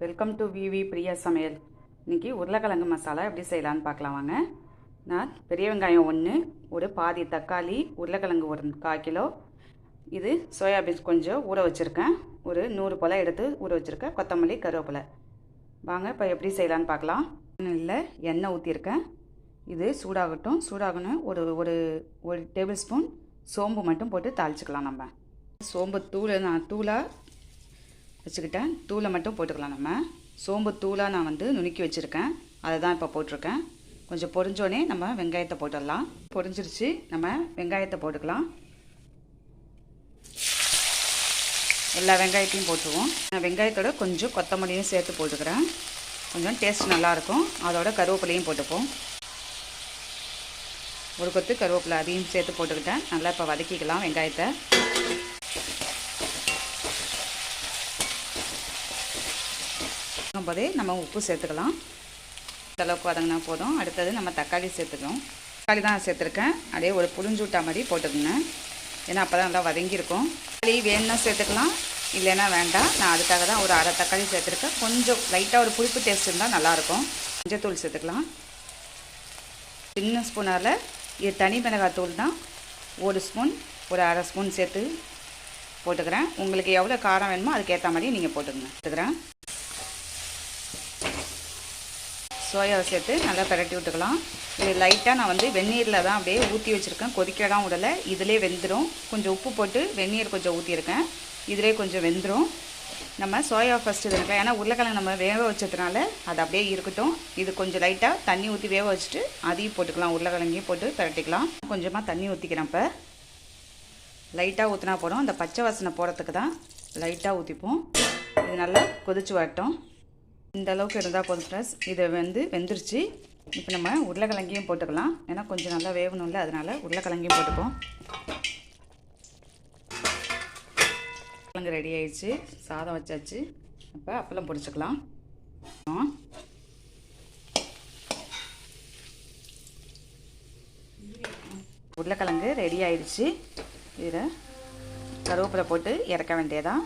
Welcome to விவி பிரியா சமையல். இன்றைக்கி உருளைக்கிழங்கு மசாலா எப்படி செய்யலான்னு பார்க்கலாம் வாங்க. நான் பெரிய வெங்காயம் 1, ஒரு பாதி தக்காளி, உருளைக்கிழங்கு ஒரு 1/4 கிலோ, இது சோயாபீன்ஸ் கொஞ்சம் ஊற வச்சுருக்கேன், ஒரு 100 போல் எடுத்து ஊற வச்சுருக்கேன், கொத்தமல்லி, கருவேப்பிலை. வாங்க இப்போ எப்படி செய்யலான்னு பார்க்கலாம். இல்லை எண்ணெய் ஊற்றிருக்கேன், இது சூடாகட்டும். சூடாகணும் ஒரு ஒரு ஒரு டேபிள் ஸ்பூன் சோம்பு மட்டும் போட்டு தாளிச்சிக்கலாம். நம்ம சோம்பு நான் தூளாக வச்சுக்கிட்டேன், தூளை மட்டும் போட்டுக்கலாம். நம்ம சோம்பு தூளாக நான் நுணுக்கி வச்சுருக்கேன், அதை தான் இப்போ போட்டிருக்கேன். கொஞ்சம் பொரிஞ்சோடனே நம்ம வெங்காயத்தை போட்டுடலாம். பொரிஞ்சிருச்சு, நம்ம வெங்காயத்தை போட்டுக்கலாம். எல்லா வெங்காயத்தையும் போட்டுருவோம். நான் வெங்காயத்தோட கொஞ்சம் கொத்தமல்லியும் சேர்த்து போட்டுக்கிறேன், கொஞ்சம் டேஸ்ட் நல்லாயிருக்கும். அதோட கருவேப்பிலையும் போட்டுப்போம், ஒரு கொத்து கருவேப்பிலை அதையும் சேர்த்து போட்டுக்கிட்டேன். நல்லா இப்போ வதக்கிக்கலாம் வெங்காயத்தை. போதே நம்ம உப்பு சேர்த்துக்கலாம், அளவுக்கு வதங்கினா போதும். அடுத்தது நம்ம தக்காளி சேர்த்துக்கணும். தக்காளி தான் சேர்த்துருக்கேன், அப்படியே ஒரு புளிஞ்சூட்டா மாதிரி போட்டுக்கோங்க, ஏன்னா அப்போ தான் நல்லா வதங்கியிருக்கும். தக்காளி வேணும்னா சேர்த்துக்கலாம், இல்லைன்னா வேண்டாம். நான் அதுக்காக தான் ஒரு அரை தக்காளி சேர்த்துருக்கேன். கொஞ்சம் லைட்டாக ஒரு புளிப்பு டேஸ்ட் இருந்தால் நல்லாயிருக்கும். மஞ்சத்தூள் சேர்த்துக்கலாம், சின்ன ஸ்பூனால். இது தனி மிளகாத்தூள் தான், ஒரு ஸ்பூன், ஒரு அரை ஸ்பூன் சேர்த்து போட்டுக்கிறேன். உங்களுக்கு எவ்வளோ காரம் வேணுமோ அதுக்கேற்ற மாதிரி நீங்கள் போட்டுக்கிறேன். சோயாவை சேர்த்து நல்லா பரட்டி விட்டுக்கலாம். இது லைட்டாக நான் வெந்நீரில் தான் அப்படியே ஊற்றி வச்சுருக்கேன், கொதிக்கலாம் விடலை, இதிலே வெந்துடும். கொஞ்சம் உப்பு போட்டு வெந்நீர் கொஞ்சம் ஊற்றிருக்கேன், இதிலே கொஞ்சம் வெந்துடும். நம்ம சோயா ஃபஸ்ட்டு இது இருக்கலாம், ஏன்னா உருளைக்கிழங்கு நம்ம வேக வச்சதுனால அது அப்படியே இருக்கட்டும். இது கொஞ்சம் லைட்டாக தண்ணி ஊற்றி வேக வச்சுட்டு அதையும் போட்டுக்கலாம், உருளைக்கிழங்கையும் போட்டு பரட்டிக்கலாம். கொஞ்சமாக தண்ணி ஊற்றிக்கிறேன். இப்போ லைட்டாக ஊற்றினா போதும், அந்த பச்சை வாசனை போகிறதுக்கு தான் லைட்டாக ஊற்றிப்போம். இது நல்லா கொதிச்சு வரட்டும். இந்த அளவுக்கு இருந்தால் போதும் ஃப்ரெண்ட்ஸ். இது வெந்துருச்சு. இப்போ நம்ம உருளைக்கிழங்கையும் போட்டுக்கலாம், ஏன்னா கொஞ்சம் நல்லா வேகணும்ல, அதனால் உருளைக்கிழங்கையும் போட்டுப்போம். கிழங்கு ரெடி ஆயிடுச்சு, சாதம் வச்சாச்சு. இப்போ அப்பளம் பொரிச்சுக்கலாம். உருளைக்கிழங்கு ரெடி ஆயிடுச்சு, இதில் கருவேப்பிலை போட்டு இறக்க வேண்டியதான்.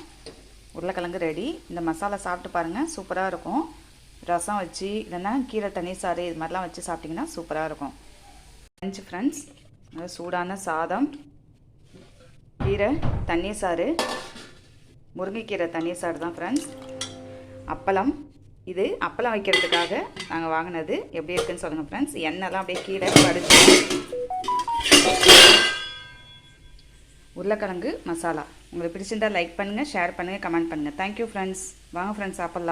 உருளைக்கிழங்கு ரெடி. இந்த மசாலா சாப்பிட்டு பாருங்கள், சூப்பராக இருக்கும். ரசம் வச்சு இல்லைன்னா கீரை தண்ணி சாறு இது மாதிரிலாம் வச்சு சாப்பிட்டிங்கன்னா சூப்பராக இருக்கும். லஞ்ச் ஃப்ரெண்ட்ஸ், சூடான சாதம், கீரை தண்ணீர் சாறு, முருங்கைக்கீரை தண்ணீர் சாறு தான் ஃப்ரெண்ட்ஸ். அப்பளம், இது அப்பளம் வைக்கிறதுக்காக நாங்கள் வாங்கினது. எப்படி இருக்குன்னு சொல்லுங்கள் ஃப்ரெண்ட்ஸ். எண்ணெய்லாம் அப்படியே கீழே வடிச்சு. உருளைக்கிழங்கு மசாலா உங்களுக்கு பிடிச்சிருந்தால் லைக் பண்ணுங்கள், ஷேர் பண்ணுங்கள், கமெண்ட் பண்ணுங்கள். Thank you friends. வாங்க ஃப்ரெண்ட்ஸ் சாப்பிட்லாம்.